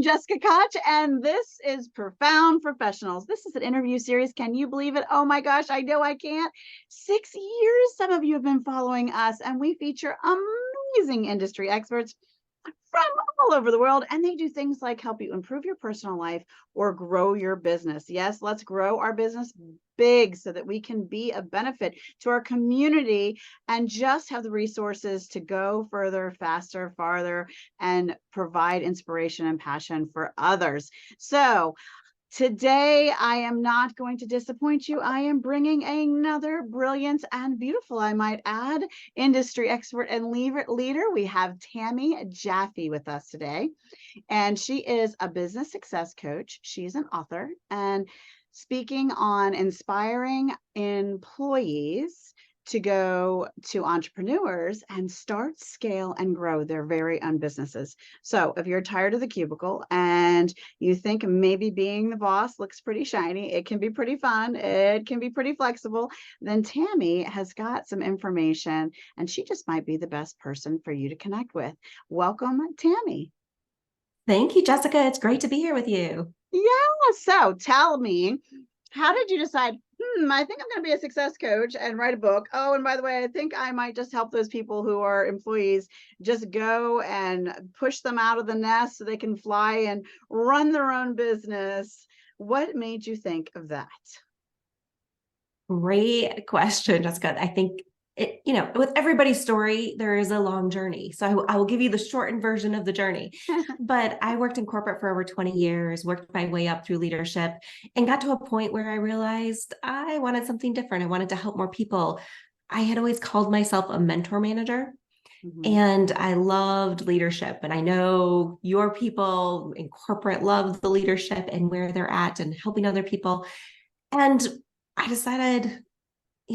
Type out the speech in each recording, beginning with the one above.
I'm Jessica Koch, and this is Profound Professionals. This is an interview series. Can you believe it? Oh my gosh, I know I can't. 6 years, some of you have been following us, and we feature amazing industry experts from all over the world, and they do things like help you improve your personal life or grow your business. Yes, let's grow our business big so that we can be a benefit to our community and just have the resources to go further, faster, farther, and provide inspiration and passion for others. So today, I am not going to disappoint you. I am bringing another brilliant and beautiful, I might add, industry expert and leader. We have Tami Jaffe with us today, and she is a business success coach. She's an author and speaking on inspiring employees to go to entrepreneurs and start, scale, and grow their very own businesses. So if you're tired of the cubicle and you think maybe being the boss looks pretty shiny, it can be pretty fun, it can be pretty flexible, then Tami has got some information, and she just might be the best person for you to connect with. Welcome, Tami. Thank you, Jessica. It's great to be here with you. Yeah, so tell me, how did you decide, I think I'm going to be a success coach and write a book? Oh, and by the way, I think I might just help those people who are employees just go and push them out of the nest so they can fly and run their own business. What made you think of that? Great question, Jessica. I think with everybody's story, there is a long journey. So I will give you the shortened version of the journey. But I worked in corporate for over 20 years, worked my way up through leadership, and got to a point where I realized I wanted something different. I wanted to help more people. I had always called myself a mentor manager. And I loved leadership. And I know your people in corporate love the leadership and where they're at and helping other people. And I decided,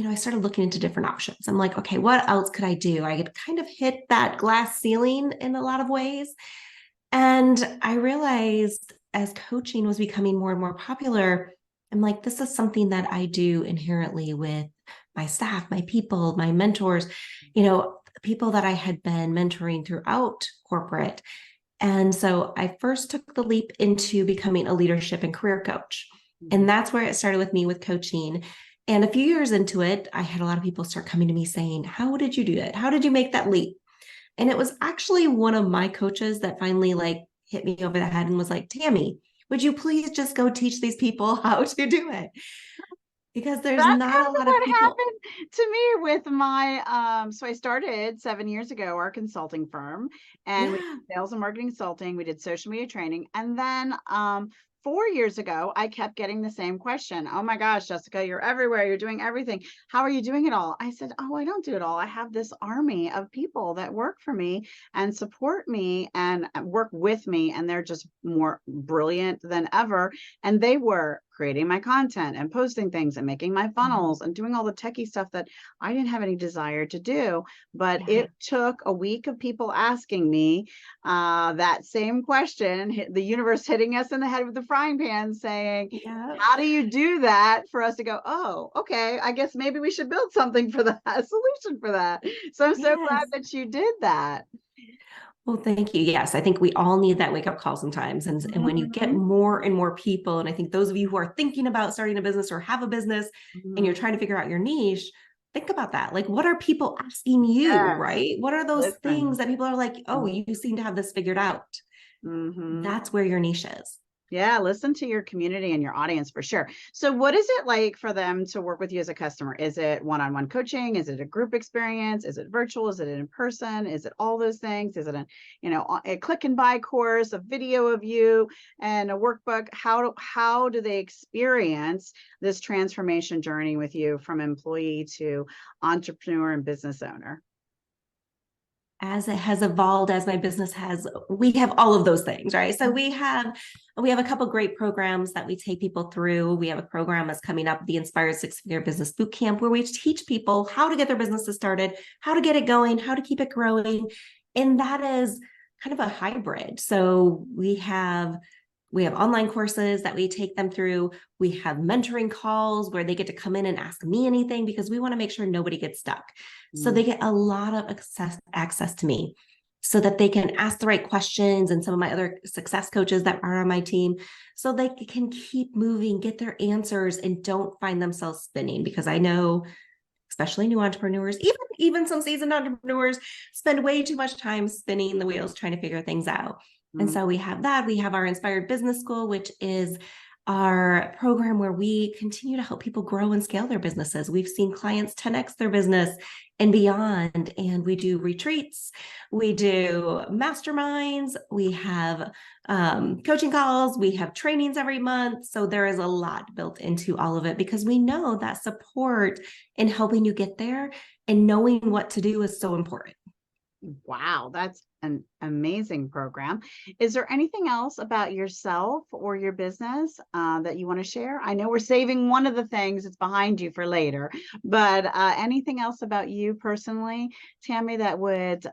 I started looking into different options. I'm like, okay, what else could I do? I had kind of hit that glass ceiling in a lot of ways. And I realized as coaching was becoming more and more popular, I'm like, this is something that I do inherently with my staff, my people, my mentors, people that I had been mentoring throughout corporate. And so I first took the leap into becoming a leadership and career coach. And that's where it started with me with coaching. And a few years into it, I had a lot of people start coming to me saying, how did you do it? How did you make that leap? And it was actually one of my coaches that finally hit me over the head and was like, Tami, would you please just go teach these people how to do it? Because there's That's not kind a of lot of what people. happened to me with my so I started 7 years ago our consulting firm, and we did sales and marketing consulting, we did social media training, and then 4 years ago I kept getting the same question. Oh my gosh, Jessica, you're everywhere, you're doing everything, how are you doing it all? I said, oh, I don't do it all. I have this army of people that work for me and support me and work with me, and they're just more brilliant than ever, and they were creating my content and posting things and making my funnels and doing all the techie stuff that I didn't have any desire to do. But it took a week of people asking me that same question, the universe hitting us in the head with the frying pan saying, how do you do that, for us to go, oh, okay, I guess maybe we should build something for that, a solution for that. So I'm so glad that you did that. Well, thank you. Yes, I think we all need that wake up call sometimes. And when you get more and more people, and I think those of you who are thinking about starting a business or have a business and you're trying to figure out your niche, think about that. Like, what are people asking you, right? What are those things that people are like, oh, you seem to have this figured out? That's where your niche is. Yeah, listen to your community and your audience for sure. So what is it like for them to work with you as a customer? Is it one-on-one coaching? Is it a group experience? Is it virtual? Is it in person? Is it all those things? Is it a click and buy course, a video of you and a workbook? How do they experience this transformation journey with you from employee to entrepreneur and business owner? As it has evolved, as my business has, we have all of those things, right? So we have a couple great programs that we take people through. We have a program that's coming up, the Inspired Six-Figure Business Bootcamp, where we teach people how to get their businesses started, how to get it going, how to keep it growing. And that is kind of a hybrid. So we have online courses that we take them through. We have mentoring calls where they get to come in and ask me anything, because we want to make sure nobody gets stuck. So they get a lot of access to me. so that they can ask the right questions, and some of my other success coaches that are on my team, so they can keep moving, get their answers, and don't find themselves spinning. Because I know, especially new entrepreneurs, even some seasoned entrepreneurs, spend way too much time spinning the wheels trying to figure things out. And so we have that. We have our Inspired Business School, which is our program where we continue to help people grow and scale their businesses. We've seen clients 10x their business and beyond. And we do retreats, we do masterminds, we have coaching calls, we have trainings every month. So there is a lot built into all of it, because we know that support in helping you get there and knowing what to do is so important. Wow, that's an amazing program. Is there anything else about yourself or your business that you want to share? I know we're saving one of the things that's behind you for later, but anything else about you personally, Tami, that would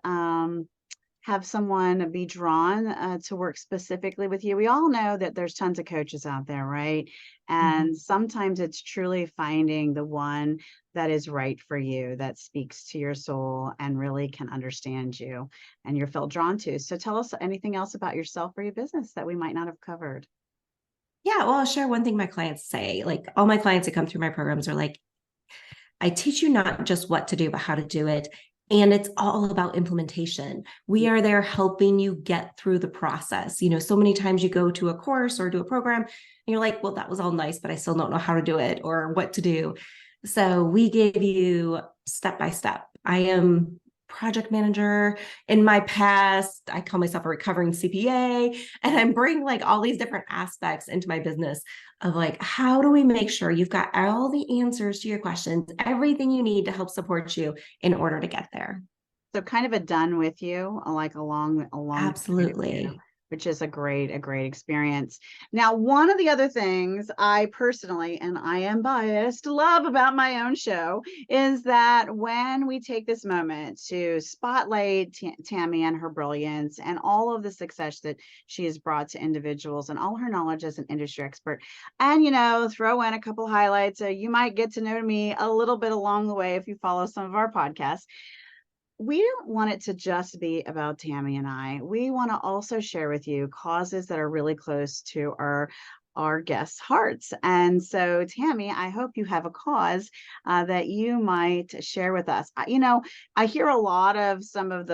have someone be drawn to work specifically with you? We all know that there's tons of coaches out there, right? And sometimes it's truly finding the one that is right for you, that speaks to your soul and really can understand you and you're felt drawn to. So tell us anything else about yourself or your business that we might not have covered. Yeah, well, I'll share one thing my clients say. Like, all my clients that come through my programs are like, I teach you not just what to do, but how to do it. And it's all about implementation. We are there helping you get through the process. So many times you go to a course or do a program and you're like, well, that was all nice, but I still don't know how to do it or what to do. So we give you step by step. I am project manager in my past. I call myself a recovering CPA, and I'm bringing like all these different aspects into my business of like, how do we make sure you've got all the answers to your questions, everything you need to help support you in order to get there. So kind of a done with you, like along the journey with you, Absolutely. which is a great experience. Now, one of the other things I personally, and I am biased, love about my own show is that when we take this moment to spotlight Tami and her brilliance and all of the success that she has brought to individuals and all her knowledge as an industry expert, and throw in a couple highlights, you might get to know me a little bit along the way if you follow some of our podcasts. We don't want it to just be about Tami and I. We want to also share with you causes that are really close to our guests' hearts. And so, Tami, I hope you have a cause that you might share with us. I hear a lot of some of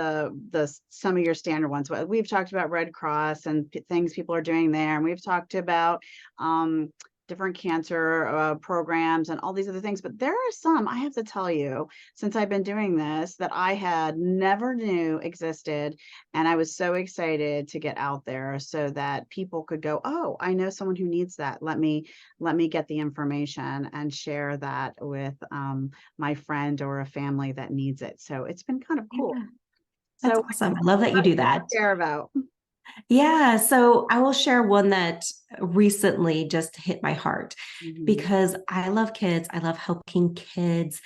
some of your standard ones. We've talked about Red Cross and things people are doing there, and we've talked about different cancer programs and all these other things. But there are some, I have to tell you, since I've been doing this, that I had never knew existed. And I was so excited to get out there so that people could go, oh, I know someone who needs that. Let me get the information and share that with my friend or a family that needs it. So it's been kind of cool. Yeah, that's So awesome. I love that you do that. share about. Yeah, so I will share one that recently just hit my heart, because I love kids. I love helping kids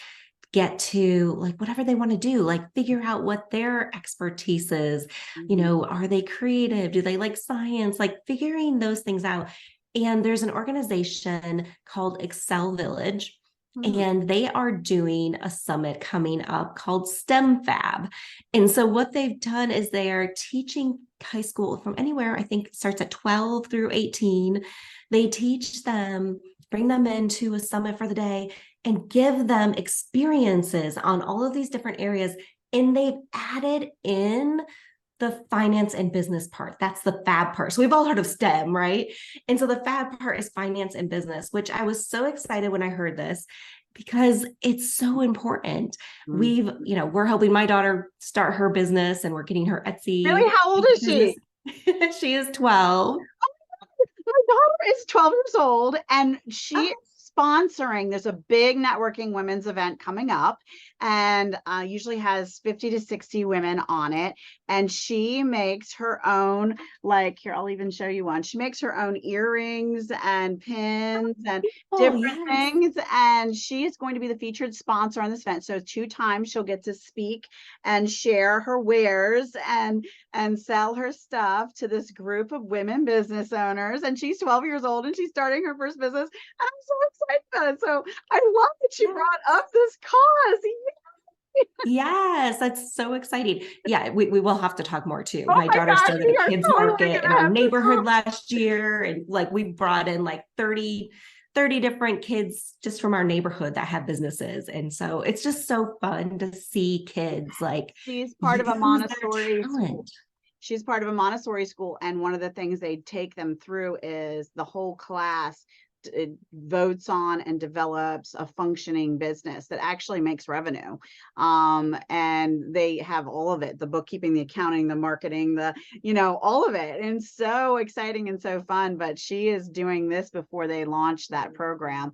get to like whatever they want to do, like figure out what their expertise is. Are they creative? Do they like science? Like figuring those things out. And there's an organization called Excel Village, and they are doing a summit coming up called STEM Fab. And so what they've done is they are teaching high school from anywhere, I think it starts at 12 through 18. They teach them, bring them into a summit for the day and give them experiences on all of these different areas. And they've added in the finance and business part. That's the fab part. So we've all heard of STEM, right? And so the fab part is finance and business, which I was so excited when I heard this, because it's so important. We're helping my daughter start her business, and we're getting her Etsy. Really? How old is she? She is 12. My daughter is 12 years old, and she is sponsoring. There's a big networking women's event coming up, and usually has 50 to 60 women on it. And she makes her own, like, here, I'll even show you one. She makes her own earrings and pins and different things. And she is going to be the featured sponsor on this event. So 2 times she'll get to speak and share her wares and sell her stuff to this group of women business owners. And she's 12 years old and she's starting her first business. And I'm so excited about it. So I love that she brought up this cause. Yes, that's so exciting. Yeah, we will have to talk more too. Oh My my daughter gosh, started we a are kids totally market in gonna our have to neighborhood talk. last year. And like we brought in like 30 different kids just from our neighborhood that have businesses. And so it's just so fun to see kids like She's part of a use their Montessori school. talent. She's part of a Montessori school, and one of the things they take them through is the whole class votes on and develops a functioning business that actually makes revenue. And they have all of it, the bookkeeping, the accounting, the marketing, the, all of it. And so exciting and so fun. But she is doing this before they launch that program.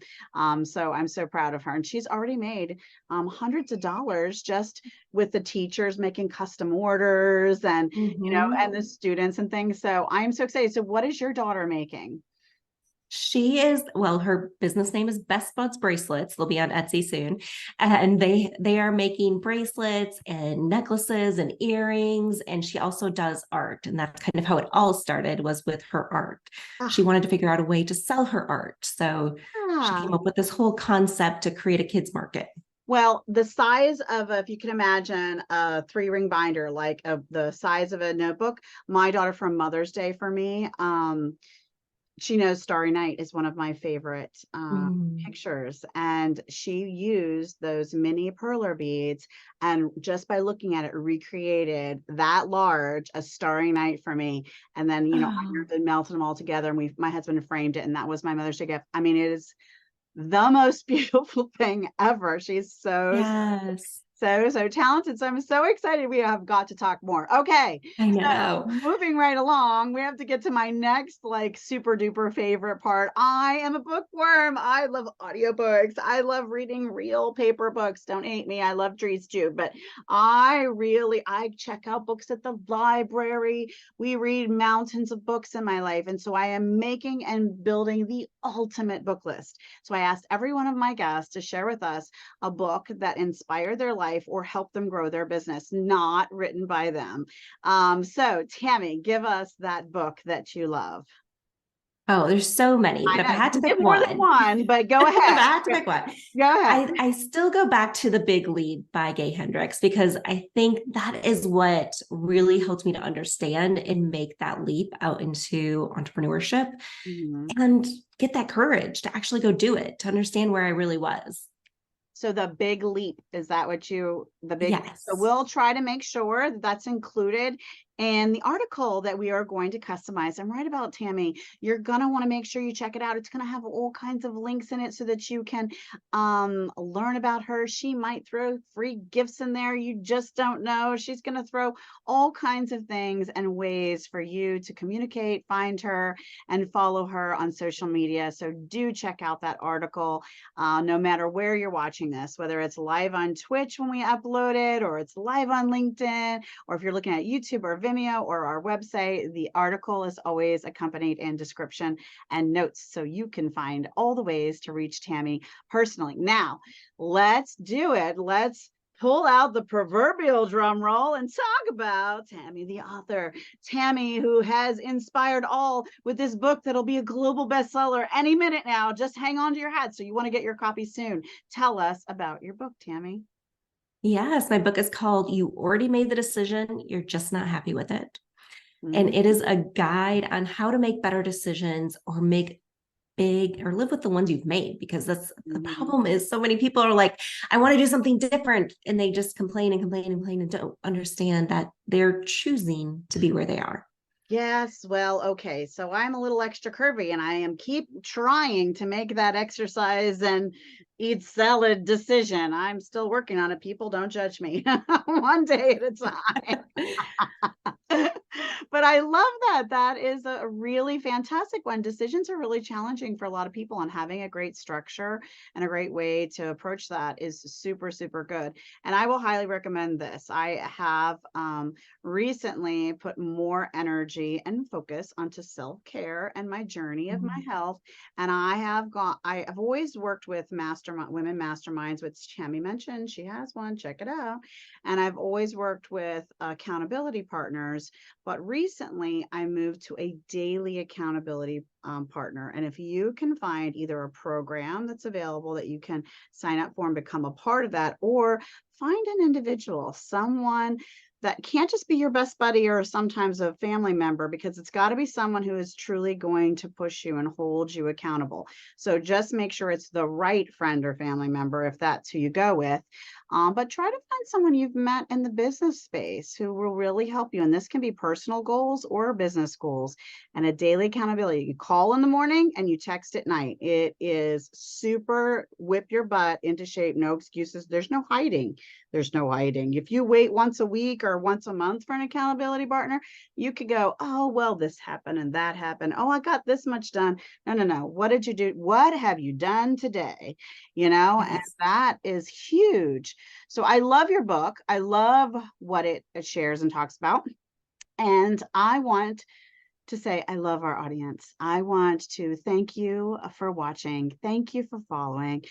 So I'm so proud of her. And she's already made hundreds of dollars just with the teachers making custom orders and, Mhm. and the students and things. So I'm so excited. So what is your daughter making? She is, well, her business name is Best Buds Bracelets. They'll be on Etsy soon. And they are making bracelets and necklaces and earrings. And she also does art. And that's kind of how it all started, was with her art. She Ah, wanted to figure out a way to sell her art. So she yeah. came up with this whole concept to create a kids market. Well, the size of if you can imagine a 3-ring binder, like the size of a notebook, my daughter from Mother's Day for me, she knows Starry Night is one of my favorite Mm. pictures. And she used those mini perler beads and just by looking at it, recreated that large a Starry Night for me. And then, Oh, ironed and melted them all together. And my husband framed it. And that was my Mother's Day gift. I mean, it is the most beautiful thing ever. She's yes. so talented. So I'm so excited we have got to talk more. Okay. I So know. moving right along, we have to get to my next like super duper favorite part. I am a bookworm. I love audiobooks. I love reading real paper books. Don't hate me. I love trees too, but I check out books at the library. We read mountains of books in my life. And so I am making and building the ultimate book list. So I asked every one of my guests to share with us a book that inspired their life or helped them grow their business, not written by them. So Tami, give us that book that you love. Oh, there's so many, but if I I know you had to can pick give more than one, one, but go if I ahead. had to pick one, Go ahead. I still go back to The Big Lead by Gay Hendricks because I think that is what really helped me to understand and make that leap out into entrepreneurship Mhm. and get that courage to actually go do it, to understand where I really was. So the big leap, is that what so Yes. we'll try to make sure that that's included in the article that we are going to customize. I'm right about Tami. You're going to want to make sure you check it out. It's going to have all kinds of links in it so that you can learn about her. She might throw free gifts in there. You just don't know. She's going to throw all kinds of things and ways for you to communicate, find her, and follow her on social media. So do check out that article no matter where you're watching this, whether it's live on Twitch when we upload it, or it's live on LinkedIn, or if you're looking at YouTube or Vimeo or our website, the article is always accompanied in description and notes so you can find all the ways to reach Tami personally. Now, let's do it. Let's pull out the proverbial drum roll and talk about Tami, the author. Tami, who has inspired all with this book that'll be a global bestseller any minute now. Just hang on to your hat. So you want to get your copy soon. Tell us about your book, Tami. Yes, my book is called You Already Made the Decision, You're Just Not Happy with It. And it Mhm. is a guide on how to make better decisions or make big or live with the ones you've made, because that's the Mhm. problem. Is so many people are like, I want to do something different, and they just complain and complain and complain and don't understand that they're choosing to be where they are. Yes, well, okay. So I'm a little extra curvy and I am keep trying to make that exercise and eat salad decision. I'm still working on it. People don't judge me. One day at a time. But I love that. That is a really fantastic one. Decisions are really challenging for a lot of people, and having a great structure and a great way to approach that is super, super good. And I will highly recommend this. I have recently put more energy and focus onto self-care and my journey of my health. And I have always worked with women masterminds, which Tammy mentioned. She has one, check it out. And I've always worked with accountability partners, but recently recently I moved to a daily accountability partner. And if you can find either a program that's available that you can sign up for and become a part of that, or find an individual, someone that can't just be your best buddy or sometimes a family member, because it's got to be someone who is truly going to push you and hold you accountable. So just make sure it's the right friend or family member if that's who you go with. But try to find someone you've met in the business space who will really help you. And this can be personal goals or business goals, and a daily accountability. You call in the morning and you text at night. It is super whip your butt into shape. No excuses. There's no hiding. There's no hiding. If you wait once a week or once a month for an accountability partner, you could go, oh, well, this happened and that happened. Oh, I got this much done. No, no, no. What did you do? What have you done today? And Yes. that is huge. So I love your book. I love what it shares and talks about. And I want to say, I love our audience. I want to thank you for watching. Thank you for following.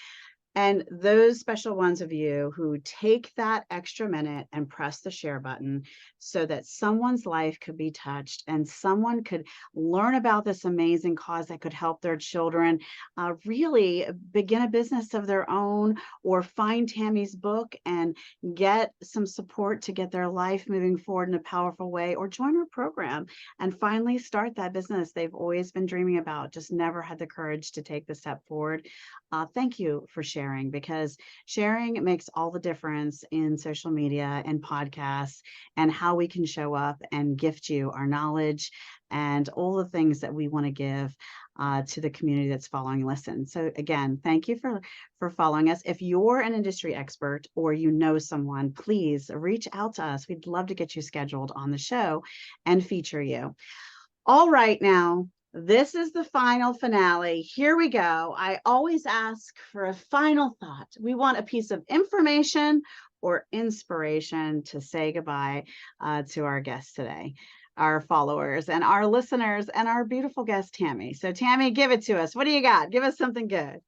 And those special ones of you who take that extra minute and press the share button so that someone's life could be touched and someone could learn about this amazing cause that could help their children really begin a business of their own, or find Tami's book and get some support to get their life moving forward in a powerful way, or join her program and finally start that business they've always been dreaming about, just never had the courage to take the step forward. Thank you for sharing, because sharing makes all the difference in social media and podcasts, and how we can show up and gift you our knowledge and all the things that we want to give to the community that's following and listen. So again, thank you for following us. If you're an industry expert or you know someone, please reach out to us. We'd love to get you scheduled on the show and feature you. All right, now, this is the final finale. Here we go. I always ask for a final thought. We want a piece of information or inspiration to say goodbye to our guests today, our followers and our listeners and our beautiful guest, Tami. So Tami, give it to us. What do you got? Give us something good.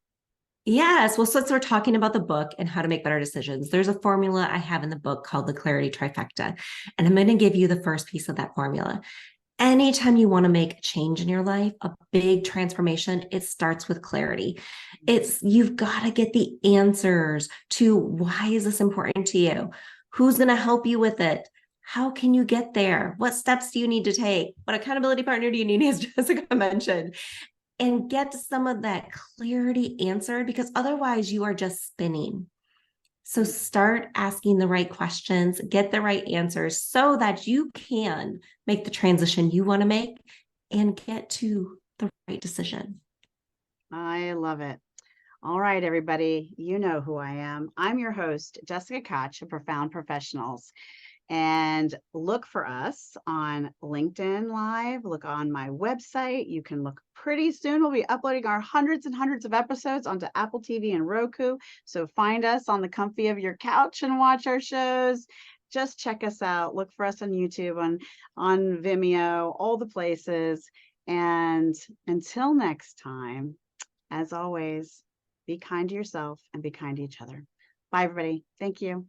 Yes. Well, since we're talking about the book and how to make better decisions, there's a formula I have in the book called the Clarity Trifecta. And I'm going to give you the first piece of that formula. Anytime you want to make a change in your life, a big transformation, it starts with clarity. You've got to get the answers to why is this important to you? Who's going to help you with it? How can you get there? What steps do you need to take? What accountability partner do you need, as Jessica mentioned? And get some of that clarity answered, because otherwise you are just spinning. So start asking the right questions, get the right answers so that you can make the transition you want to make and get to the right decision. I love it. All right, everybody, you know who I am. I'm your host, Jessica Koch of Profound Professionals. And look for us on LinkedIn Live. Look on my website. You can look pretty soon. We'll be uploading our hundreds and hundreds of episodes onto Apple TV and Roku. So find us on the comfy of your couch and watch our shows. Just check us out. Look for us on YouTube, on Vimeo, all the places. And until next time, as always, be kind to yourself and be kind to each other. Bye, everybody. Thank you.